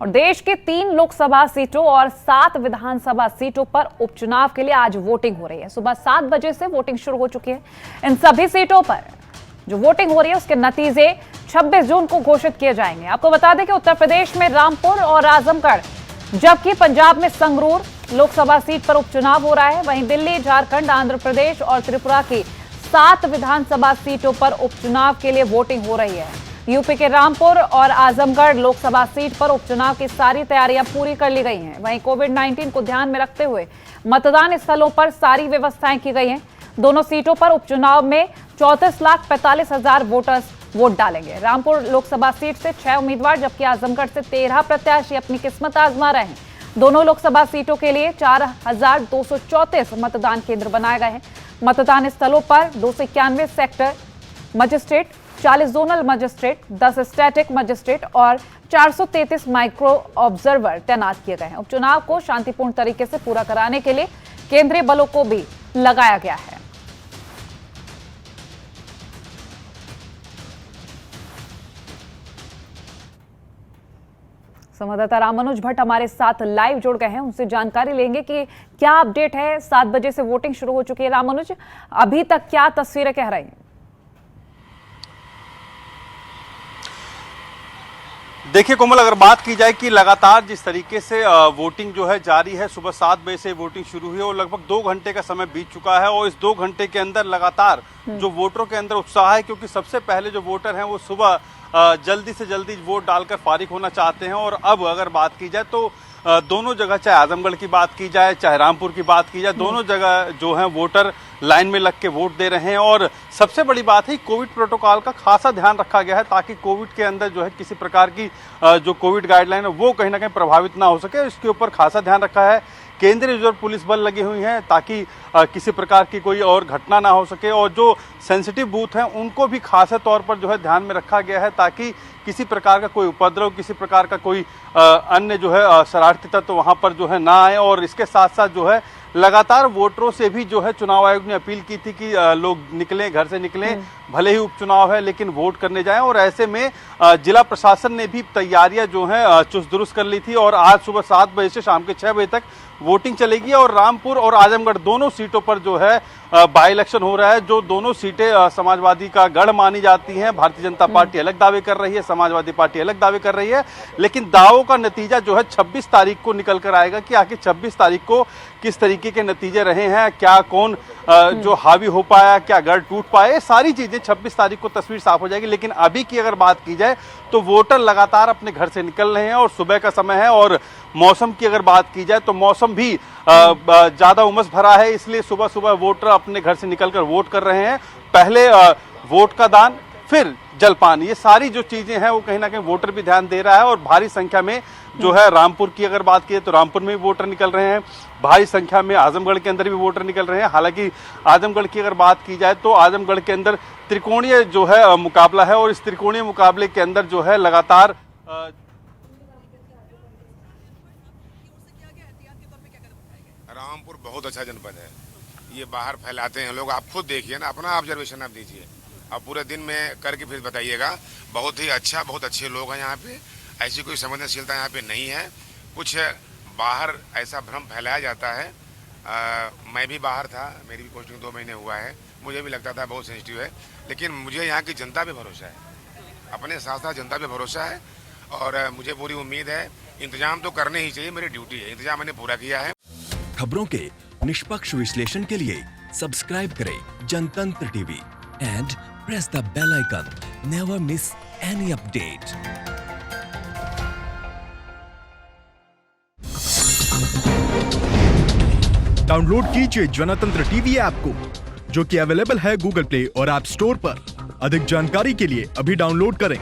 और देश के 3 लोकसभा सीटों और 7 विधानसभा सीटों पर उपचुनाव के लिए आज वोटिंग हो रही है। सुबह 7 बजे से वोटिंग शुरू हो चुकी है। इन सभी सीटों पर जो वोटिंग हो रही है उसके नतीजे 26 जून को घोषित किए जाएंगे। आपको बता दें कि उत्तर प्रदेश में रामपुर और आजमगढ़, जबकि पंजाब में संगरूर लोकसभा सीट पर उपचुनाव हो रहा है। वहीं दिल्ली, झारखंड, आंध्र प्रदेश और त्रिपुरा की 7 विधानसभा सीटों पर उपचुनाव के लिए वोटिंग हो रही है। यूपी के रामपुर और आजमगढ़ लोकसभा सीट पर उपचुनाव की सारी तैयारियां पूरी कर ली गई हैं। वहीं कोविड-19 को ध्यान में रखते हुए मतदान स्थलों पर सारी व्यवस्थाएं की गई हैं। दोनों सीटों पर उपचुनाव में 34,45,000 वोटर्स वोट डालेंगे। रामपुर लोकसभा सीट से 6 उम्मीदवार, जबकि आजमगढ़ से 13 प्रत्याशी अपनी किस्मत आजमा रहे हैं। दोनों लोकसभा सीटों के लिए 4,234 मतदान केंद्र बनाए गए हैं। मतदान स्थलों पर 291 sector magistrate, 40 zonal magistrate, 10 static magistrate और 433 माइक्रो ऑब्जर्वर तैनात किए गए हैं। उपचुनाव को शांतिपूर्ण तरीके से पूरा कराने के लिए केंद्रीय बलों को भी लगाया गया है। संवाददाता रामानुज भट्ट हमारे साथ लाइव जुड़ गए हैं, उनसे जानकारी लेंगे कि क्या अपडेट है। 7 बजे से वोटिंग शुरू हो चुकी है। रामानुज, अभी तक क्या तस्वीरें कह रही हैं? देखिए कोमल, अगर बात की जाए कि लगातार जिस तरीके से वोटिंग जो है जारी है, सुबह 7 बजे से वोटिंग शुरू हुई है और लगभग 2 घंटे का समय बीत चुका है। और इस 2 घंटे के अंदर लगातार जो वोटरों के अंदर उत्साह है, क्योंकि सबसे पहले जो वोटर हैं वो सुबह जल्दी से जल्दी वोट डालकर फारिग होना चाहते हैं। और अब अगर बात की जाए तो दोनों जगह, चाहे आजमगढ़ की बात की जाए चाहे रामपुर की बात की जाए, दोनों जगह जो है वोटर लाइन में लग के वोट दे रहे हैं। और सबसे बड़ी बात है, कोविड प्रोटोकॉल का खासा ध्यान रखा गया है ताकि कोविड के अंदर जो है किसी प्रकार की जो कोविड गाइडलाइन है वो कहीं ना कहीं प्रभावित ना हो सके। इसके ऊपर खासा ध्यान रखा है। केंद्रीय रिजर्व पुलिस बल लगी हुई हैं ताकि किसी प्रकार की कोई और घटना ना हो सके। और जो सेंसिटिव बूथ हैं उनको भी खासे तौर पर जो है ध्यान में रखा गया है ताकि किसी प्रकार का कोई उपद्रव, किसी प्रकार का कोई अन्य जो है शरारती तत्व वहां पर जो है ना आए। और इसके साथ साथ जो है लगातार वोटरों से भी जो है चुनाव आयोग ने अपील की थी कि लोग निकलें, घर से निकलें, भले ही उपचुनाव है लेकिन वोट करने जाएं। और ऐसे में जिला प्रशासन ने भी तैयारियां जो है चुस्त दुरुस्त कर ली थी। और आज सुबह 7 बजे से शाम के 6 बजे तक वोटिंग चलेगी। और रामपुर और आजमगढ़ दोनों सीटों पर जो है बाई इलेक्शन हो रहा है। जो दोनों सीटें समाजवादी का गढ़ मानी जाती हैं। भारतीय जनता पार्टी अलग दावे कर रही है, समाजवादी पार्टी अलग दावे कर रही है, लेकिन दावों का नतीजा जो है 26 तारीख को निकल कर आएगा कि आखिर 26 तारीख को किस तरीके के नतीजे रहे हैं, क्या कौन जो हावी हो पाया, क्या गढ़ टूट पाए, सारी चीजें 26 तारीख को तस्वीर साफ हो जाएगी। लेकिन अभी की अगर बात की जाए तो वोटर लगातार अपने घर से निकल रहे हैं और सुबह का समय है। और मौसम की अगर बात की जाए तो मौसम भी ज्यादा उमस भरा है, इसलिए सुबह सुबह वोटर अपने घर से निकलकर वोट कर रहे हैं। पहले वोट का दान, फिर जलपान, ये सारी जो चीजें हैं वो कहीं ना कहीं वोटर भी ध्यान दे रहा है। और भारी संख्या में जो है रामपुर की अगर बात की तो रामपुर में भी वोटर निकल रहे हैं, भारी संख्या में आजमगढ़ के अंदर भी वोटर निकल रहे हैं। हालांकि आजमगढ़ की अगर बात की जाए तो आजमगढ़ के अंदर त्रिकोणीय जो है मुकाबला है। और इस त्रिकोणीय मुकाबले के अंदर जो है लगातार रामपुर बहुत अच्छा जनपद है। ये बाहर फैलाते हैं लोग, आप खुद देखिए ना, अपना ऑब्जर्वेशन आप दीजिए, आप पूरे दिन में करके फिर बताइएगा। बहुत ही अच्छा, बहुत अच्छे लोग हैं यहाँ पे, ऐसी कोई संवेदनशीलता यहाँ पे नहीं है। कुछ बाहर ऐसा भ्रम फैलाया जाता है। मैं भी बाहर था, मेरी भी पोस्टिंग 2 महीने हुआ है, मुझे भी लगता था बहुत सेंसिटिव है, लेकिन मुझे यहाँ की जनता पे भरोसा है, अपने साथ साथ जनता पे भरोसा है। और मुझे पूरी उम्मीद है, इंतजाम तो करने ही चाहिए, मेरी ड्यूटी है, इंतजाम मैंने पूरा किया है। खबरों के निष्पक्ष विश्लेषण के लिए सब्सक्राइब करें Jantantra TV and press the bell icon. Never miss any update. Download कीजिए जनतंत्र टीवी ऐप को, जो कि अवेलेबल है गूगल प्ले और ऐप स्टोर पर। अधिक जानकारी के लिए अभी डाउनलोड करें।